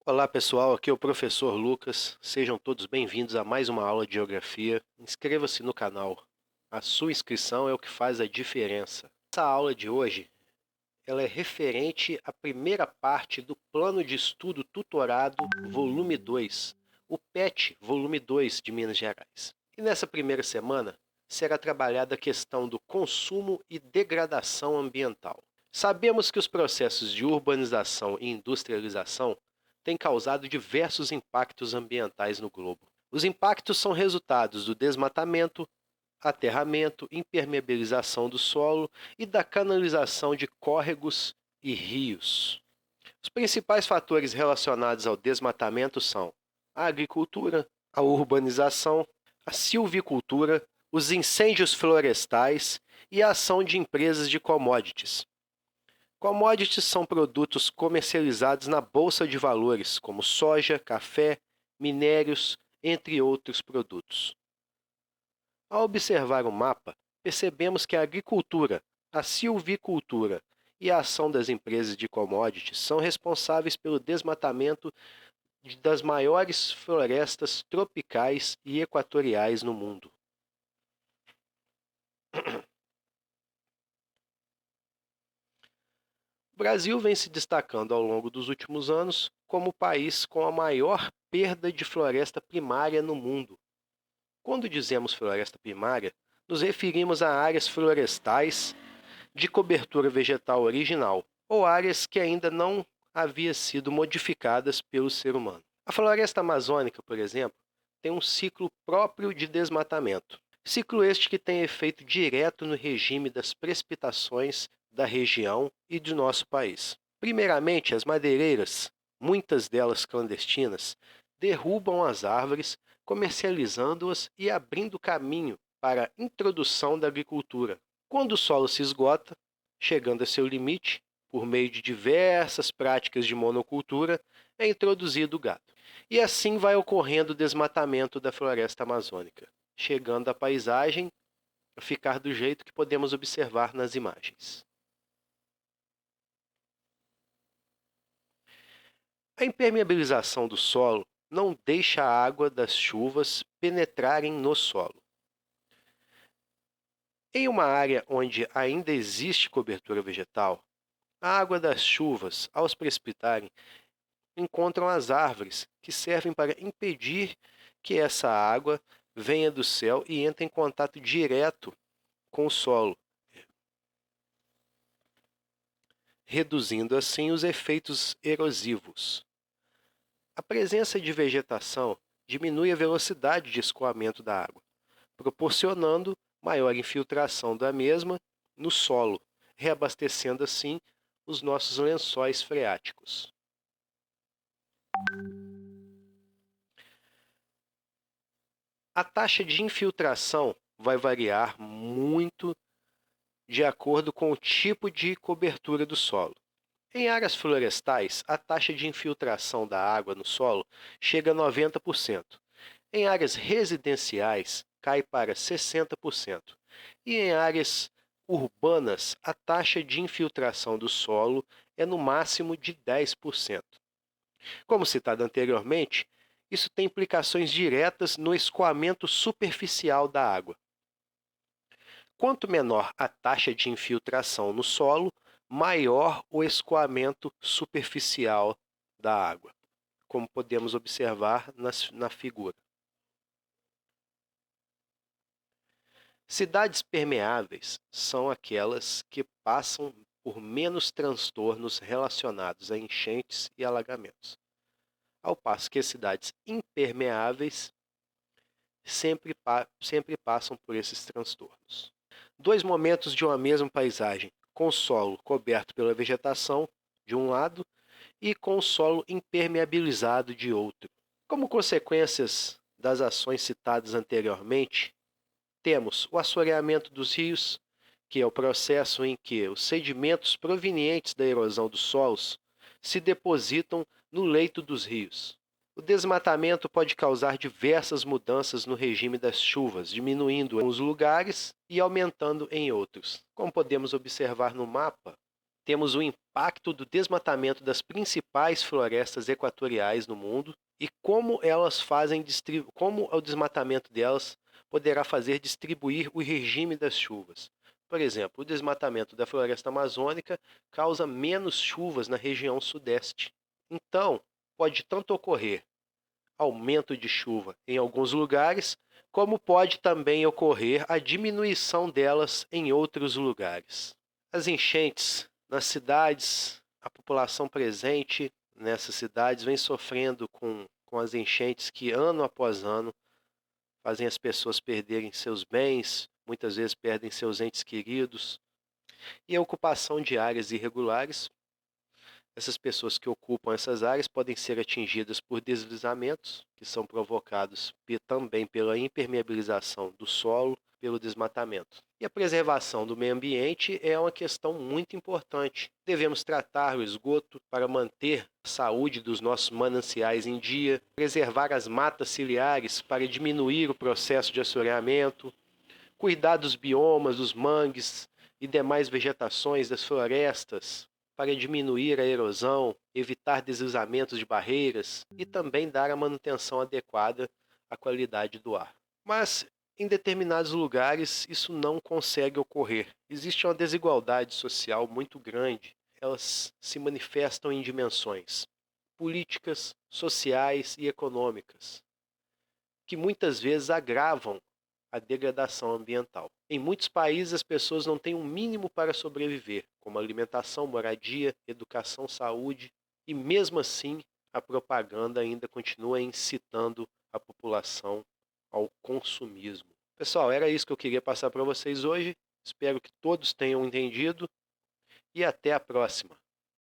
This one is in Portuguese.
Olá pessoal, aqui é o professor Lucas. Sejam todos bem-vindos a mais uma aula de Geografia. Inscreva-se no canal. A sua inscrição é o que faz a diferença. Essa aula de hoje ela é referente à primeira parte do Plano de Estudo Tutorado Volume 2, o PET Volume 2 de Minas Gerais. E nessa primeira semana será trabalhada a questão do consumo e degradação ambiental. Sabemos que os processos de urbanização e industrialização têm causado diversos impactos ambientais no globo. Os impactos são resultados do desmatamento, aterramento, impermeabilização do solo e da canalização de córregos e rios. Os principais fatores relacionados ao desmatamento são a agricultura, a urbanização, a silvicultura, os incêndios florestais e a ação de empresas de commodities. Commodities são produtos comercializados na bolsa de valores, como soja, café, minérios, entre outros produtos. Ao observar o mapa, percebemos que a agricultura, a silvicultura e a ação das empresas de commodities são responsáveis pelo desmatamento das maiores florestas tropicais e equatoriais no mundo. O Brasil vem se destacando ao longo dos últimos anos como o país com a maior perda de floresta primária no mundo. Quando dizemos floresta primária, nos referimos a áreas florestais de cobertura vegetal original, ou áreas que ainda não haviam sido modificadas pelo ser humano. A floresta amazônica, por exemplo, tem um ciclo próprio de desmatamento. Ciclo este que tem efeito direto no regime das precipitações da região e do nosso país. Primeiramente, as madeireiras, muitas delas clandestinas, derrubam as árvores, comercializando-as e abrindo caminho para a introdução da agricultura. Quando o solo se esgota, chegando a seu limite, por meio de diversas práticas de monocultura, é introduzido o gado. E assim vai ocorrendo o desmatamento da floresta amazônica, chegando a paisagem a ficar do jeito que podemos observar nas imagens. A impermeabilização do solo não deixa a água das chuvas penetrarem no solo. Em uma área onde ainda existe cobertura vegetal, a água das chuvas, ao se precipitarem, encontram as árvores, que servem para impedir que essa água venha do céu e entre em contato direto com o solo, reduzindo assim os efeitos erosivos. A presença de vegetação diminui a velocidade de escoamento da água, proporcionando maior infiltração da mesma no solo, reabastecendo assim os nossos lençóis freáticos. A taxa de infiltração vai variar muito de acordo com o tipo de cobertura do solo. Em áreas florestais, a taxa de infiltração da água no solo chega a 90%. Em áreas residenciais, cai para 60%. E em áreas urbanas, a taxa de infiltração do solo é no máximo de 10%. Como citado anteriormente, isso tem implicações diretas no escoamento superficial da água. Quanto menor a taxa de infiltração no solo, maior o escoamento superficial da água, como podemos observar na figura. Cidades permeáveis são aquelas que passam por menos transtornos relacionados a enchentes e alagamentos, ao passo que as cidades impermeáveis sempre passam por esses transtornos. Dois momentos de uma mesma paisagem, com o solo coberto pela vegetação, de um lado, e com o solo impermeabilizado, de outro. Como consequências das ações citadas anteriormente, temos o assoreamento dos rios, que é o processo em que os sedimentos provenientes da erosão dos solos se depositam no leito dos rios. O desmatamento pode causar diversas mudanças no regime das chuvas, diminuindo em uns lugares e aumentando em outros. Como podemos observar no mapa, temos o impacto do desmatamento das principais florestas equatoriais no mundo e como elas fazem como o desmatamento delas poderá fazer distribuir o regime das chuvas. Por exemplo, o desmatamento da floresta amazônica causa menos chuvas na região sudeste. Então, pode tanto ocorrer aumento de chuva em alguns lugares, como pode também ocorrer a diminuição delas em outros lugares. As enchentes nas cidades, a população presente nessas cidades vem sofrendo com as enchentes que ano após ano fazem as pessoas perderem seus bens, muitas vezes perdem seus entes queridos, e a ocupação de áreas irregulares. Essas pessoas que ocupam essas áreas podem ser atingidas por deslizamentos, que são provocados também pela impermeabilização do solo, pelo desmatamento. E a preservação do meio ambiente é uma questão muito importante. Devemos tratar o esgoto para manter a saúde dos nossos mananciais em dia, preservar as matas ciliares para diminuir o processo de assoreamento, cuidar dos biomas, dos mangues e demais vegetações das florestas, para diminuir a erosão, evitar deslizamentos de barreiras e também dar a manutenção adequada à qualidade do ar. Mas em determinados lugares isso não consegue ocorrer. Existe uma desigualdade social muito grande. Elas se manifestam em dimensões políticas, sociais e econômicas, que muitas vezes agravam a degradação ambiental. Em muitos países, as pessoas não têm um mínimo para sobreviver, como alimentação, moradia, educação, saúde, e mesmo assim, a propaganda ainda continua incitando a população ao consumismo. Pessoal, era isso que eu queria passar para vocês hoje. Espero que todos tenham entendido e até a próxima.